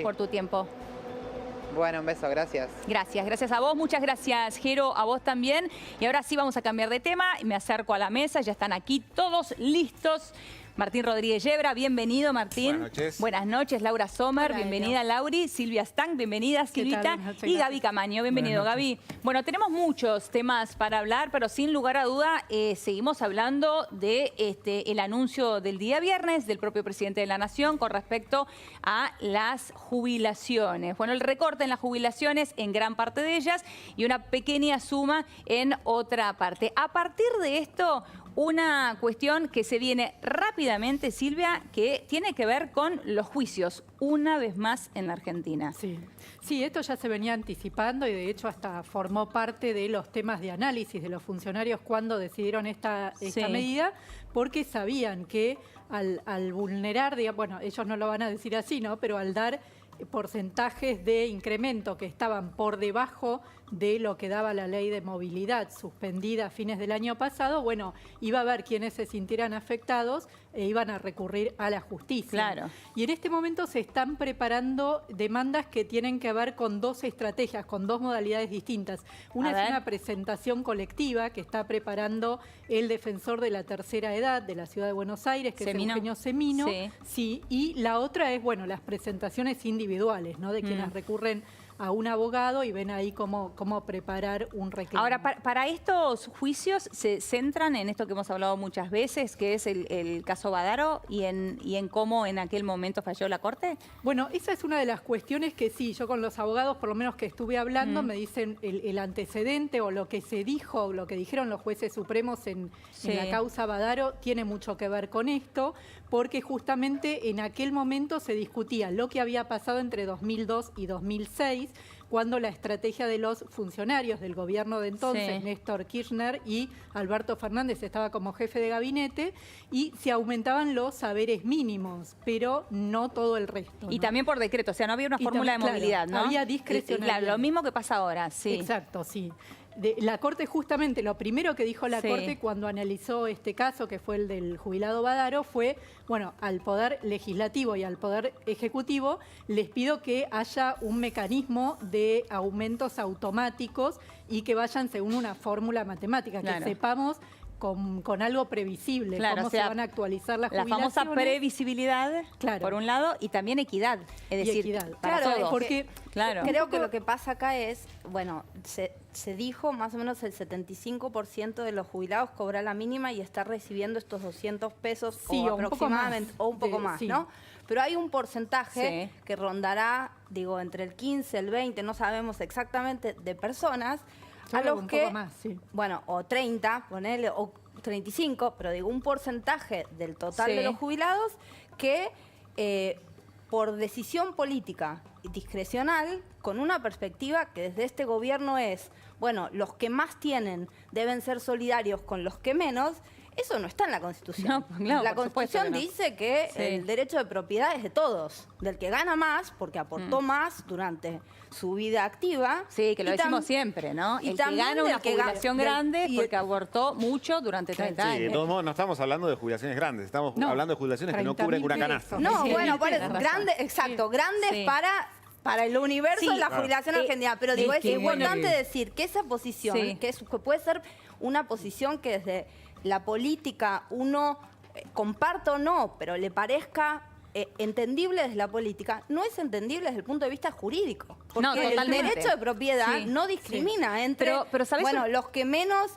por tu tiempo. Bueno, un beso, gracias. Gracias a vos, muchas gracias, Jero, a vos también. Y ahora sí vamos a cambiar de tema, me acerco a la mesa, ya están aquí todos listos. Martín Rodríguez Yebra, bienvenido Martín. Buenas noches. Buenas noches, Laura Sommer, Hola, bienvenida Lauri, Silvia Stang, bienvenida Silvita y Gaby Camaño, bienvenido Gaby. Bueno, tenemos muchos temas para hablar, pero sin lugar a duda seguimos hablando de el anuncio del día viernes del propio presidente de la Nación con respecto a las jubilaciones. Bueno, el recorte en las jubilaciones en gran parte de ellas y una pequeña suma en otra parte. A partir de esto, una cuestión que se viene rápidamente, Silvia, que tiene que ver con los juicios, una vez más en la Argentina. Sí, esto ya se venía anticipando y de hecho hasta formó parte de los temas de análisis de los funcionarios cuando decidieron esta medida, porque sabían que al vulnerar, bueno, ellos no lo van a decir así, ¿no? Pero al dar porcentajes de incremento que estaban por debajo de lo que daba la ley de movilidad suspendida a fines del año pasado, bueno, iba a haber quienes se sintieran afectados e iban a recurrir a la justicia. Claro. Y en este momento se están preparando demandas que tienen que ver con dos estrategias, con dos modalidades distintas. Una es una presentación colectiva que está preparando el defensor de la tercera edad de la Ciudad de Buenos Aires, que es Eugenio Semino. Sí, y la otra es, bueno, las presentaciones individuales, ¿no? De quienes recurren a un abogado y ven ahí cómo preparar un reclamo. Ahora, para estos juicios se centran en esto que hemos hablado muchas veces, que es el caso Badaro y en cómo en aquel momento falló la Corte. Bueno, esa es una de las cuestiones que sí, yo con los abogados, por lo menos que estuve hablando, me dicen el antecedente o lo que se dijo, lo que dijeron los jueces supremos en la causa Badaro tiene mucho que ver con esto, porque justamente en aquel momento se discutía lo que había pasado entre 2002 y 2006, cuando la estrategia de los funcionarios del gobierno de entonces, Néstor Kirchner y Alberto Fernández, estaba como jefe de gabinete, y se aumentaban los saberes mínimos, pero no todo el resto, ¿no? Y también por decreto, o sea, no había una fórmula de movilidad, ¿no? Había discrecionalidad. Claro, lo mismo que pasa ahora, Exacto, sí. La Corte justamente, lo primero que dijo la Corte cuando analizó este caso, que fue el del jubilado Badaro, fue, bueno, al Poder Legislativo y al Poder Ejecutivo les pido que haya un mecanismo de aumentos automáticos y que vayan según una fórmula matemática, que sepamos con algo previsible, cómo se van a actualizar las jubilaciones. La famosa previsibilidad, por un lado, y también equidad. Es decir, equidad. Para todos. Porque creo que lo que pasa acá es, bueno, se dijo más o menos el 75% de los jubilados cobra la mínima y está recibiendo estos 200 pesos o aproximadamente, o un poco más, ¿no? Pero hay un porcentaje que rondará, digo, entre el 15, el 20, no sabemos exactamente, de personas a los que, bueno, o 30, ponele, o 35, pero digo, un porcentaje del total de los jubilados que por decisión política discrecional, con una perspectiva que desde este gobierno es, bueno, los que más tienen deben ser solidarios con los que menos. Eso no está en la Constitución. La Constitución dice que el derecho de propiedad es de todos, del que gana más, porque aportó más durante su vida activa. Sí, que lo decimos siempre, ¿no? Y el que gana una jubilación grande porque aportó mucho durante 30 años. Sí, de todos modos no estamos hablando de jubilaciones grandes, estamos hablando de jubilaciones que no cubren una canasta. No, bueno, grandes, grandes para el universo de la jubilación argentina. Pero digo, es importante decir que esa posición, que puede ser una posición que desde la política uno comparta o no, pero le parezca entendible desde la política, no es entendible desde el punto de vista jurídico. Porque el derecho de propiedad no discrimina entre bueno, los que menos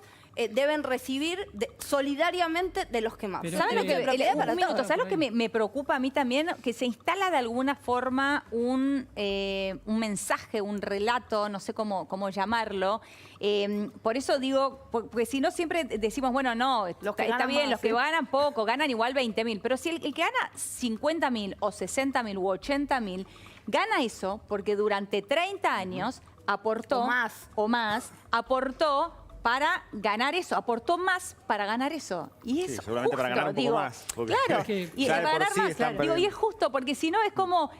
deben recibir solidariamente de los que más. ¿Sabes lo que, ¿sabes lo que me preocupa a mí también? Que se instala de alguna forma un mensaje, un relato, no sé cómo llamarlo. Por eso digo, porque si no siempre decimos, bueno, no, está bien, los que ganan poco, ganan igual 20.000, pero si el que gana 50.000 o 60.000 u 80.000, gana eso porque durante 30 años aportó, o más, aportó para ganar eso, aportó más para ganar eso. Y es seguramente justo, para ganar un poco más. Claro, y para ganar más. Y es justo, porque si no es como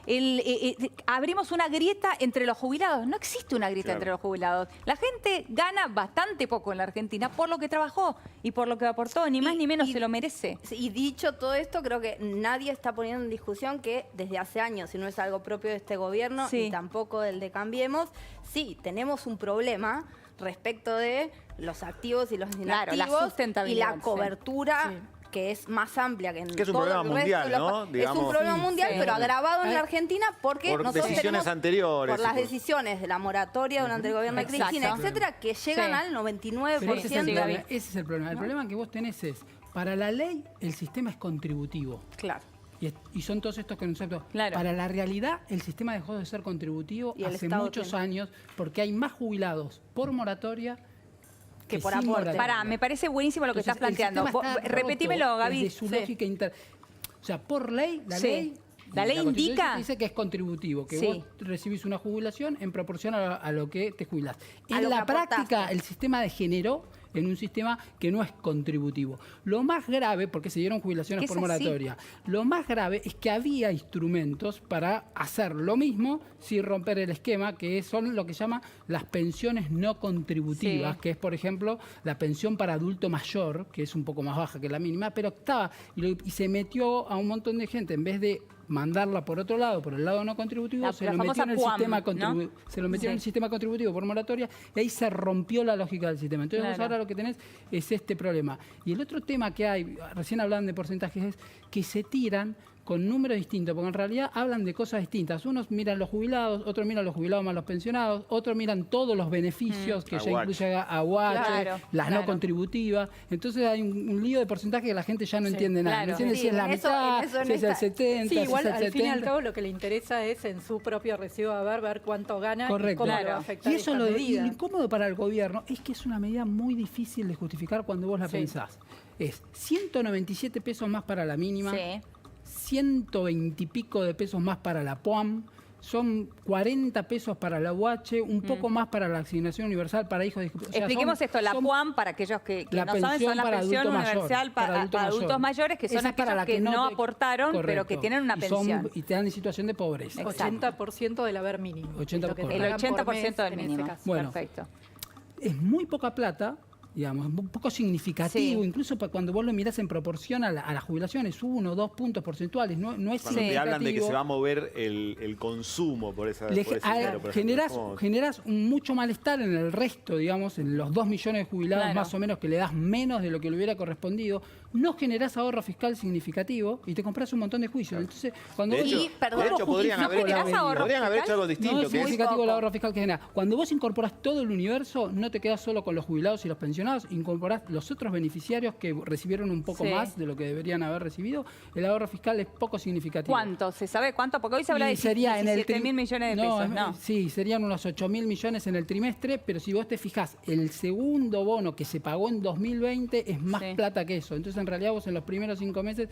abrimos una grieta entre los jubilados. No existe una grieta entre los jubilados. La gente gana bastante poco en la Argentina por lo que trabajó y por lo que aportó, ni más ni menos se lo merece. Y dicho todo esto, creo que nadie está poniendo en discusión que desde hace años, si no es algo propio de este gobierno, y tampoco del de Cambiemos, sí, tenemos un problema respecto de los activos y los inactivos, la sustentabilidad, y la cobertura que es más amplia que en que es un todo problema el mundial, resto ¿no? Es un problema mundial, pero agravado en la Argentina porque por nosotros decisiones tenemos, anteriores. por las decisiones de la moratoria durante el gobierno de Cristina, etcétera, que llegan al 99%. Pero ese es el problema. El problema que vos tenés es, para la ley, el sistema es contributivo. Claro. Y son todos estos conceptos. Claro. Para la realidad, el sistema dejó de ser contributivo hace muchos años porque hay más jubilados por moratoria que por sin aporte. moratoria. Pará, me parece buenísimo lo que estás planteando. Repetímelo, Gaby. Desde su lógica o sea, por ley, la ley indica, dice que es contributivo, que vos recibís una jubilación en proporción a lo que te jubilás. En la práctica, el sistema degeneró en un sistema que no es contributivo. Lo más grave, porque se dieron jubilaciones por moratoria, lo más grave es que había instrumentos para hacer lo mismo sin romper el esquema, que son lo que se llama las pensiones no contributivas, que es, por ejemplo, la pensión para adulto mayor, que es un poco más baja que la mínima, pero estaba, y se metió a un montón de gente, en vez de mandarla por otro lado, por el lado no contributivo, se lo metió en el sistema contributivo, se lo metió en el sistema contributivo por moratoria, y ahí se rompió la lógica del sistema. Entonces vos ahora lo que tenés es este problema. Y el otro tema que hay, recién hablaban de porcentajes, es que se tiran con números distintos, porque en realidad hablan de cosas distintas. Unos miran los jubilados, otros miran los jubilados más los pensionados, otros miran todos los beneficios que ya incluye AUH, las no contributivas. Entonces hay un lío de porcentaje que la gente ya no entiende nada. No entiende si es la mitad, si es el 70, Sí, igual si es el al fin y 70. al cabo lo que le interesa es en su propio recibo ver cuánto gana y cómo le va a afectar Y eso esta lo medida. incómodo para el gobierno es que es una medida muy difícil de justificar cuando vos la pensás. Es 197 pesos más para la mínima, 120 y pico de pesos más para la PUAM, son 40 pesos para la UH, un poco más para la asignación universal para hijos de discapacidad. Expliquemos esto, la PUAM, para aquellos que no saben, son la pensión universal para adultos mayores, que son aquellos que no aportaron, pero que tienen una pensión. Y te dan en situación de pobreza. 80% del haber mínimo. 80%. El 80% del mínimo. Bueno, perfecto. Es muy poca plata, digamos, un poco significativo, incluso cuando vos lo mirás en proporción a la jubilación, es 1 o 2 puntos porcentuales, no es cuando significativo. te hablan de que se va a mover el consumo por ese dinero, por generás mucho malestar en el resto, digamos, en los 2 millones de jubilados más o menos que le das menos de lo que le hubiera correspondido, no generás ahorro fiscal significativo y te compras un montón de juicios. Entonces, cuando de hecho, podrían haber hecho algo distinto. No es significativo el ahorro fiscal que genera. Cuando vos incorporás todo el universo, no te quedás solo con los jubilados y los pensionados, incorporás los otros beneficiarios que recibieron un poco más de lo que deberían haber recibido. El ahorro fiscal es poco significativo. ¿Cuánto? ¿Se sabe cuánto? Porque hoy se habla de 17.000 millones de pesos, ¿no? Sí, serían unos 8.000 millones en el trimestre, pero si vos te fijás, el segundo bono que se pagó en 2020 es más plata que eso. Entonces, en realidad, vos en los primeros 5 meses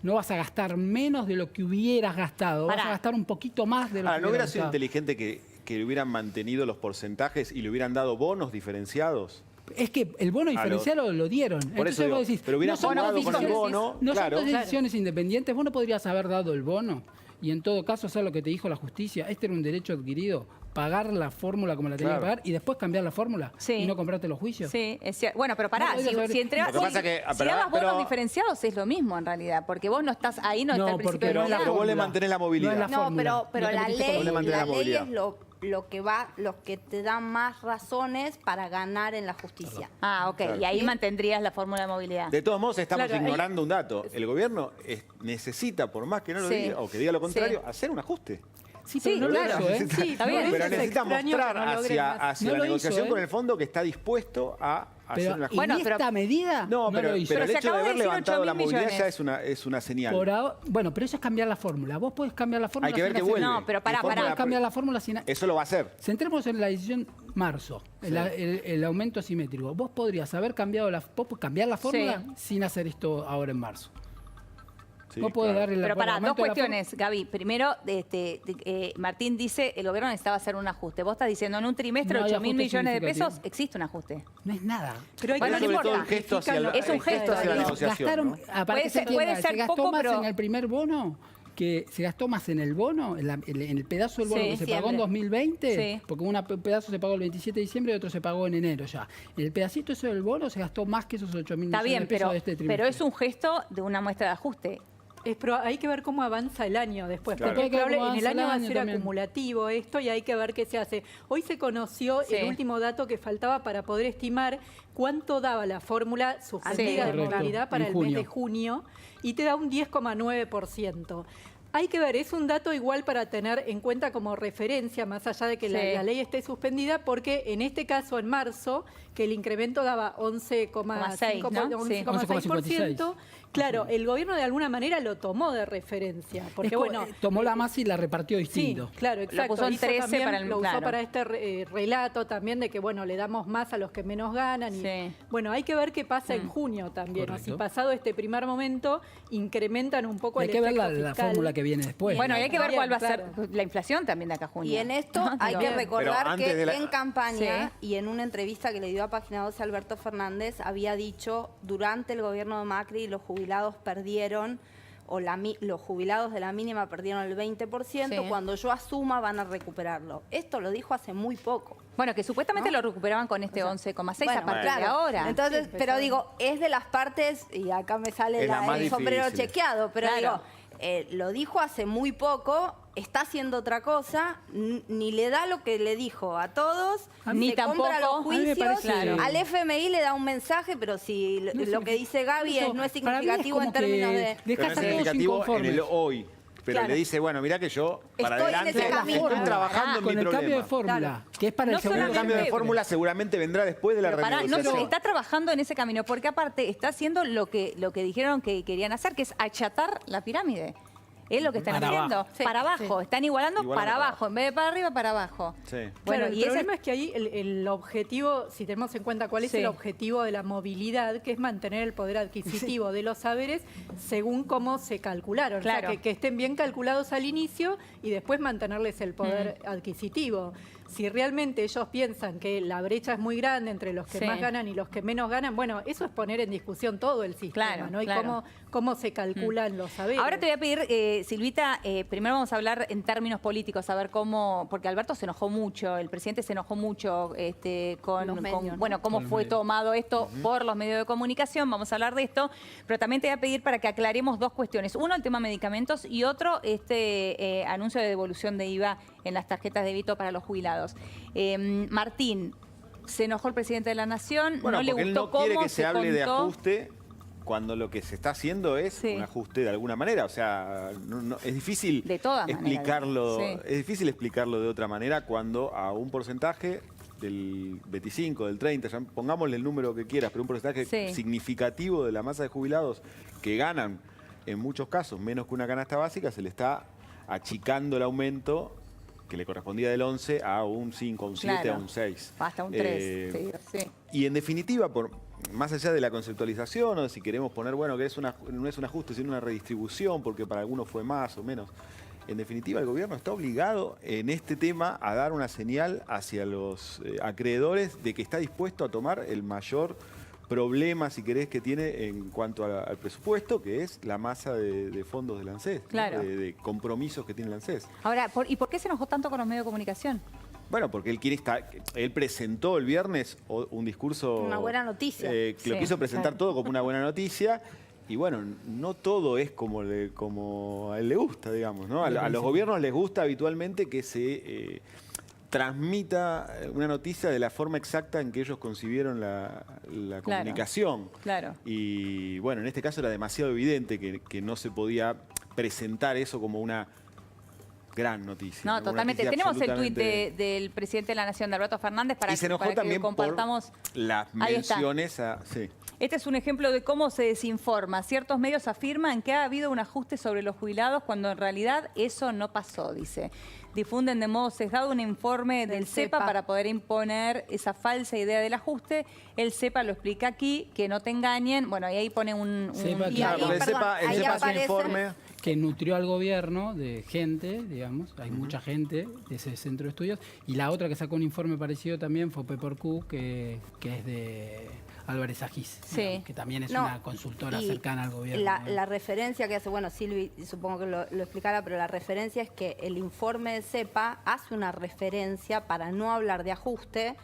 no vas a gastar menos de lo que hubieras gastado. Vas a gastar un poquito más de lo que ¿no hubiera sido gastado. inteligente que hubieran mantenido los porcentajes y le hubieran dado bonos diferenciados? Es que el bono diferencial lo dieron. Por eso digo, vos decís, pero hubieran jugado con el bono. No son dos decisiones independientes. Vos no podrías haber dado el bono y en todo caso hacer lo que te dijo la justicia. Este era un derecho adquirido. Pagar la fórmula como la tenías que pagar y después cambiar la fórmula y no comprarte los juicios. Sí, es cierto. Bueno, pero pará, si dabas bonos diferenciados es lo mismo en realidad, porque vos no estás ahí, no está el principio de la vos le mantenés la movilidad. No, pero la ley es lo que te da más razones para ganar en la justicia. Ah, ok. Y ahí mantendrías la fórmula de movilidad. De todos modos, estamos ignorando un dato. El gobierno necesita, por más que no lo diga, o que diga lo contrario, hacer un ajuste. Sí, pero no lo hizo, Sí, está bien. Pero necesita mostrar hacia la negociación con el fondo que está dispuesto a hacer una justicia. ¿En esta medida? No, pero lo hizo. el hecho de haber levantado la movilidad millones. ya es una señal. Bueno, pero eso es cambiar la fórmula. Vos podés cambiar la fórmula. Hay que ver que vuelve. No, pero pará. Cambiar la fórmula sin... Eso lo va a hacer. Centremos en la decisión marzo, el aumento asimétrico. Vos podrías haber cambiado cambiar la fórmula sin hacer esto ahora en marzo. Sí, Vos podés darle la Pero para, dos aumento de la cuestiones, Gaby. Primero, Martín dice el gobierno necesitaba hacer un ajuste. Vos estás diciendo en un trimestre No hay 8.000 ajuste millones de pesos, significativo. existe un ajuste. No es nada. Pero hay Bueno, que no sobre todo importa. el gesto hacia la, Es un gesto, hacia la digo. negociación, Gastaron, ¿no? para que se entienda, puede ser se gastó poco, más pero- en el primer bono, que se gastó más en el bono, en el pedazo del bono Sí, que se pagó en diciembre. 2020, Sí. porque un pedazo se pagó el 27 de diciembre y otro se pagó en enero ya. En el pedacito ese del bono se gastó más que esos 8.000 Está millones bien, de pesos pero, de este trimestre. pero es un gesto de una muestra de ajuste. Hay que ver cómo avanza el año después, Claro. porque Hay que ver cómo en el avanza año va a el año ser también. acumulativo esto y hay que ver qué se hace. Hoy se conoció Sí. el último dato que faltaba para poder estimar cuánto daba la fórmula suspendida de Correcto, movilidad para en el mes junio. de junio y te da un 10,9%. Hay que ver, es un dato igual para tener en cuenta como referencia, más allá de que Sí. la ley esté suspendida, porque en este caso, en marzo, que el incremento daba 11,5%, ¿no? Sí. 11,6%, claro, el gobierno de alguna manera lo tomó de referencia. Porque, bueno, tomó la masa y la repartió sí, distinto. claro, exacto. puso en Hizo 13 también- para el- lo usó claro. para este relato también de que, bueno, le damos más a los que menos ganan. Y, Sí. bueno, hay que ver qué pasa en junio también. O Correcto. si pasado este primer momento, incrementan un poco Hay el que ver efecto la fiscal. fórmula que viene después. Bueno, y hay que ver cuál va a ser Claro. la inflación también de acá a junio. Y en esto ¿No? hay Digo, que Pero recordar antes que de la- en campaña Sí. y en una entrevista que le dio a Página 12 Alberto Fernández, había dicho, durante el gobierno de Macri los jubilados perdieron, los jubilados de la mínima perdieron el 20%, Sí. cuando yo asuma van a recuperarlo. Esto lo dijo hace muy poco. Bueno, que supuestamente ¿No? lo recuperaban con este 11,6 a Bueno, partir de ahora. Entonces, Sí, pero empezó. digo, es de las partes, y acá me sale Es la más el sombrero difícil. chequeado, pero Claro. digo, lo dijo hace muy poco, está haciendo otra cosa, ni le da lo que le dijo a todos, Ni se tampoco- compra los a mí me juicios, parece- Claro. al FMI le da un mensaje, pero si No es lo que dice Gaby Eso, no es para mí significativo en como que términos de... deja Pero no es a todos significativo en inconformes. el hoy. Pero Claro. le dice, bueno, mirá que yo para Estoy en adelante ese camino. estoy trabajando en Con mi el cambio de problema. fórmula, Claro. que es para No el segundo El cambio de solamente- fórmula seguramente vendrá después de la Pero pará, no renegociación. se está trabajando en ese camino, porque aparte está haciendo lo que dijeron que querían hacer, que es achatar la pirámide. Es lo que están Para haciendo. abajo. Sí, para abajo. Están igualando Igualando para para abajo. En vez de para arriba, para abajo. Sí. Bueno, el y ese- problema es que ahí el objetivo, si tenemos en cuenta cuál es Sí. el objetivo de la movilidad, que es mantener el poder adquisitivo de los saberes según cómo se calcularon. Claro. O sea, que estén bien calculados al inicio y después mantenerles el poder adquisitivo. Si realmente ellos piensan que la brecha es muy grande entre los que Sí. más ganan y los que menos ganan, bueno, eso es poner en discusión todo el sistema, Claro, ¿no? Y claro. cómo se calculan los saberes. Ahora te voy a pedir, Silvita, primero vamos a hablar en términos políticos, a ver cómo, porque Alberto se enojó mucho, el presidente se enojó mucho con, Los medios, ¿no? bueno, cómo Con los fue medios. tomado esto por los medios de comunicación, vamos a hablar de esto, pero también te voy a pedir para que aclaremos dos cuestiones. Uno, el tema medicamentos y otro, anuncio de devolución de IVA en las tarjetas de débito para los jubilados. Martín, se enojó el presidente de la Nación, Bueno, no le porque él gustó no quiere cómo que se hable de contó. ajuste cuando lo que se está haciendo es Sí. un ajuste de alguna manera. O sea, es difícil De todas maneras, explicarlo. sí. Es difícil explicarlo de otra manera cuando a un porcentaje del 25, del 30, ya pongámosle el número que quieras, pero un porcentaje Sí. significativo de la masa de jubilados que ganan, en muchos casos, menos que una canasta básica, se le está achicando el aumento que le correspondía del 11 a un 5, a un 7, Claro. a un 6. Hasta un 3, sí. Y en definitiva, más allá de la conceptualización o de si queremos poner, bueno, que no es un ajuste, sino una redistribución, porque para algunos fue más o menos, en definitiva el gobierno está obligado en este tema a dar una señal hacia los acreedores de que está dispuesto a tomar el mayor problema, si querés, que tiene en cuanto al presupuesto, que es la masa de fondos del ANSES, ¿no? Claro. de compromisos que tiene el ANSES. Ahora, ¿y por qué se enojó tanto con los medios de comunicación? Bueno, porque él presentó el viernes un discurso... Una buena noticia. Que Sí, lo quiso presentar claro. todo como una buena noticia. Y bueno, no todo es como a él le gusta, digamos, ¿no? A los gobiernos les gusta habitualmente que se transmita una noticia de la forma exacta en que ellos concibieron la comunicación. Claro. Y bueno, en este caso era demasiado evidente que no se podía presentar eso como una gran noticia. No, una totalmente. noticia Tenemos el absolutamente... tuit del presidente de la Nación, de Alberto Fernández, para, y se enojó para que también compartamos. por las menciones a... Sí. Este es un ejemplo de cómo se desinforma. Ciertos medios afirman que ha habido un ajuste sobre los jubilados cuando en realidad eso no pasó, dice. Difunden de modo sesgado un informe del CEPA para poder imponer esa falsa idea del ajuste. El CEPA lo explica aquí, que no te engañen. Bueno, y ahí pone un... CEPA, Claro, porque el CEPA es un informe... que nutrió al gobierno de gente, digamos, hay mucha gente de ese centro de estudios, y la otra que sacó un informe parecido también fue Pepper-Q, que es de Álvarez Agis, digamos, que también es una consultora cercana al gobierno. La referencia que hace, bueno, Silvi supongo que lo explicará, pero la referencia es que el informe de CEPA hace una referencia, para no hablar de ajuste,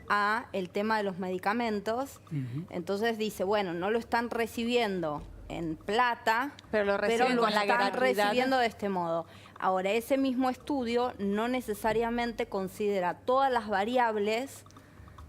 a el tema de los medicamentos. Entonces dice, bueno, no lo están recibiendo en plata, pero lo reciben con la están gratuidad. recibiendo de este modo. Ahora, ese mismo estudio no necesariamente considera todas las variables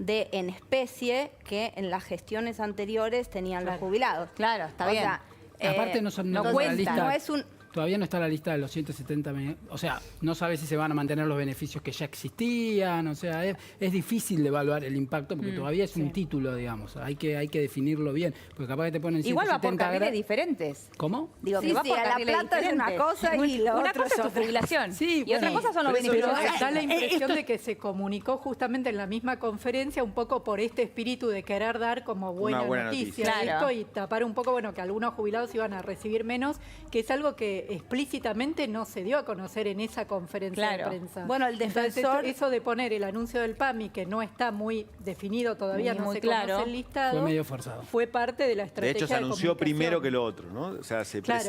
en especie que en las gestiones anteriores tenían los jubilados. Claro, está bien. Aparte no cuenta, lista, no es un... Todavía no está la lista de los 170 millones. O sea, no sabe si se van a mantener los beneficios que ya existían. O sea, es difícil de evaluar el impacto porque todavía es un título, digamos. Hay que definirlo bien. Porque capaz que te ponen 170 Igual va por carriles diferentes. ¿Cómo? Digo, Sí, que va sí, por a la carriles plata es una diferentes. cosa y lo una otro cosa es tu otra. jubilación. Sí, y otra cosa son los pero beneficios. Da la impresión de que se comunicó justamente en la misma conferencia un poco por este espíritu de querer dar como buena noticia Claro. esto y tapar un poco, bueno, que algunos jubilados iban a recibir menos, que es algo que explícitamente no se dio a conocer en esa conferencia de prensa. Bueno, el defensor... Entonces, eso de poner el anuncio del PAMI, que no está muy definido todavía, Ni no muy se claro, conoce el listado, fue medio forzado. fue parte de la De estrategia hecho, se anunció comunicación. primero que lo otro, ¿no? O sea,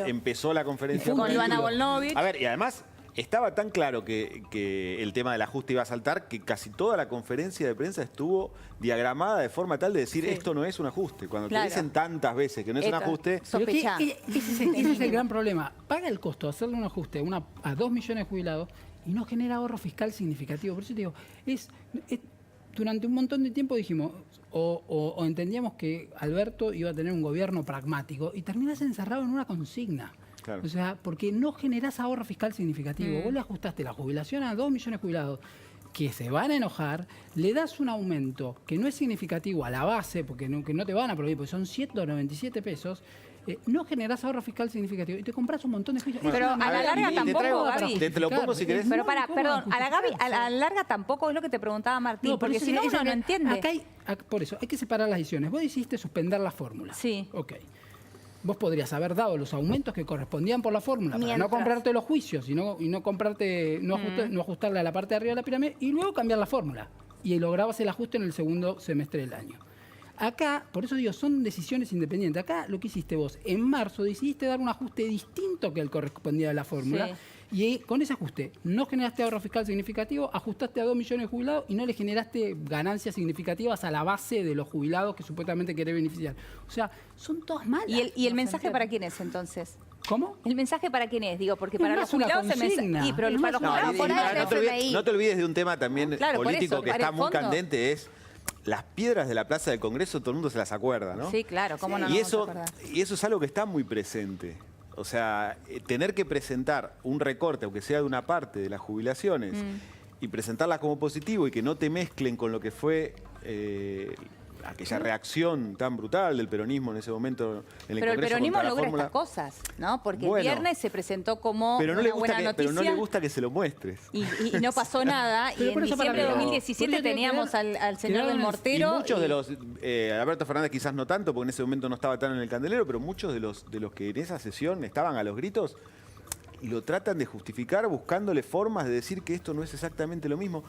empezó la conferencia Con el Ivana título. Volnovich. A ver, y además estaba tan claro que el tema del ajuste iba a saltar que casi toda la conferencia de prensa estuvo diagramada de forma tal de decir esto no es un ajuste. Cuando te dicen tantas veces que no es un ajuste... Pero que Sospechá. ese es el gran problema. Paga el costo de hacerle un ajuste a 2 millones de jubilados y no genera ahorro fiscal significativo. Por eso te digo, durante un montón de tiempo dijimos, o entendíamos que Alberto iba a tener un gobierno pragmático y terminás encerrado en una consigna. Claro. O sea, porque no generás ahorro fiscal significativo. Vos le ajustaste la jubilación a 2 millones de jubilados que se van a enojar, le das un aumento que no es significativo a la base, porque no te van a prohibir, porque son 197 pesos, no generás ahorro fiscal significativo y te compras un montón de juicios. Pero a la larga tampoco, Gaby. Te lo pongo si querés. Pero perdón, a la larga tampoco es lo que te preguntaba Martín, porque si no uno no entiende. Por eso, hay que separar las decisiones. Vos hiciste suspender la fórmula. Sí. Ok. Vos podrías haber dado los aumentos que correspondían por la fórmula para no comprarte los juicios y no ajustarle a la parte de arriba de la pirámide y luego cambiar la fórmula. Y lograbas el ajuste en el segundo semestre del año. Acá, por eso digo, son decisiones independientes. Acá lo que hiciste vos, en marzo decidiste dar un ajuste distinto que el correspondía a la fórmula. Sí. Y con ese ajuste no generaste ahorro fiscal significativo, ajustaste a 2 millones de jubilados y no le generaste ganancias significativas a la base de los jubilados que supuestamente querés beneficiar. O sea, son todas malas. ¿Y el mensaje para quién es entonces? ¿Cómo? ¿El mensaje para quién es? Digo, porque Es para los más una jubilados el mensaje... consigna. Pero Es para los más una jubilados consigna. por ahí el FMI... No te olvides de un tema también Claro, por político eso, que para está el muy fondo. candente, es las piedras de la Plaza del Congreso, todo el mundo se las acuerda, ¿no? Sí, claro, cómo no y nos eso, vamos a acordar. y eso es algo que está muy presente. O sea, tener que presentar un recorte, aunque sea de una parte de las jubilaciones, y presentarlas como positivo y que no te mezclen con lo que fue aquella reacción tan brutal del peronismo en ese momento en el Pero el Congreso peronismo contra la logra fórmula. estas cosas, ¿no? Porque Bueno, el viernes se presentó como pero no una le gusta buena pero noticia. no le gusta que se lo muestres. Y no pasó nada. Pero Y por en eso diciembre de para mí, 2017 por eso tiene que teníamos quedar- al señor quedar del en el- Mortero. Y muchos de los, Alberto Fernández quizás no tanto, porque en ese momento no estaba tan en el candelero, pero muchos de los que en esa sesión estaban a los gritos y lo tratan de justificar buscándole formas de decir que esto no es exactamente lo mismo.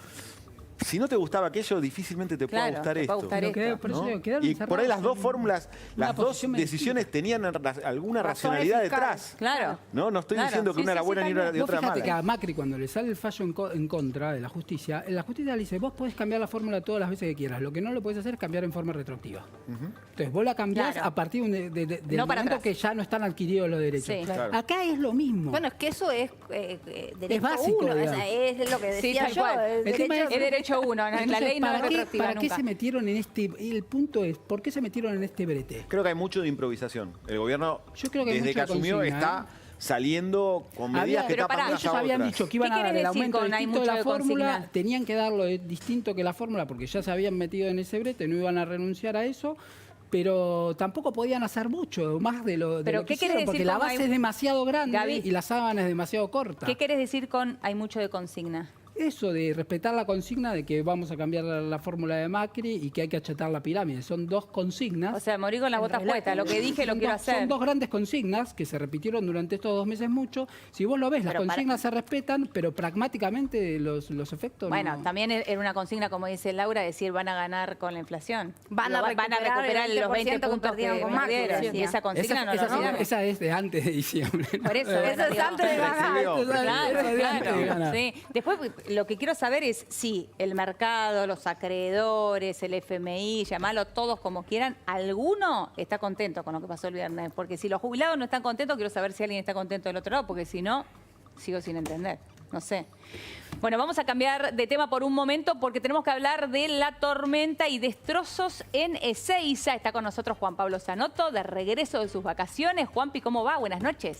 Si no te gustaba aquello, difícilmente te pueda Claro, gustar te puede esto. gustar Pero esto. por eso ¿no? digo, quedaron Y por ahí encerrados las dos en fórmulas, una las dos posición decisiones tenían alguna racionalidad detrás. Claro. No estoy Claro, diciendo que sí, una era sí, buena sí, ni una también. de otra Vos fíjate que a mala. Macri cuando le sale el fallo en contra de la justicia le dice, vos podés cambiar la fórmula todas las veces que quieras. Lo que no lo podés hacer es cambiar en forma retroactiva. Entonces vos la cambiás Claro. a partir del No para momento atrás. que ya no están adquiridos los derechos. Sí. Claro. Acá es lo mismo. Bueno, es que eso es derecho Es básico, uno, digamos. es lo que Sí, decía tal yo. cual. El El tema derecho- Es derecho uno, la Entonces, ley no es ¿para qué- retroactiva ¿Para qué nunca. se metieron en este? El punto es, ¿por qué se metieron en este brete? Creo que hay mucho de improvisación. El gobierno, Yo creo que hay desde que mucha asumió, consigna, está saliendo con medidas que tapan unas a ellos habían otras. dicho que iban a dar el aumento distinto de la fórmula, consigna? tenían que darlo distinto que la fórmula porque ya se habían metido en ese brete, no iban a renunciar a eso. Pero tampoco podían hacer mucho más de lo que hicieron, porque la base es demasiado grande, Gaby, y la sábana es demasiado corta. ¿Qué querés decir con hay mucho de consigna? Eso de respetar la consigna de que vamos a cambiar la fórmula de Macri y que hay que achatar la pirámide. Son dos consignas. O sea, morir con las botas puestas. Lo que dije lo quiero hacer. Son dos grandes consignas que se repitieron durante estos 2 meses mucho. Si vos lo ves, las consignas se respetan, pero pragmáticamente los efectos Bueno, no. También era una consigna, como dice Laura, decir van a ganar con la inflación. Van a recuperar los 20 puntos que con Macri. y esa consigna esa es de antes de diciembre. Por eso. Eso es antes de ganar. Claro. Sí. Después, lo que quiero saber es si el mercado, los acreedores, el FMI, llamarlo todos como quieran, ¿alguno está contento con lo que pasó el viernes? Porque si los jubilados no están contentos, quiero saber si alguien está contento del otro lado, porque si no, sigo sin entender. No sé. Bueno, vamos a cambiar de tema por un momento porque tenemos que hablar de la tormenta y destrozos en Ezeiza. Está con nosotros Juan Pablo Zanotto, de regreso de sus vacaciones. Juanpi, ¿cómo va? Buenas noches.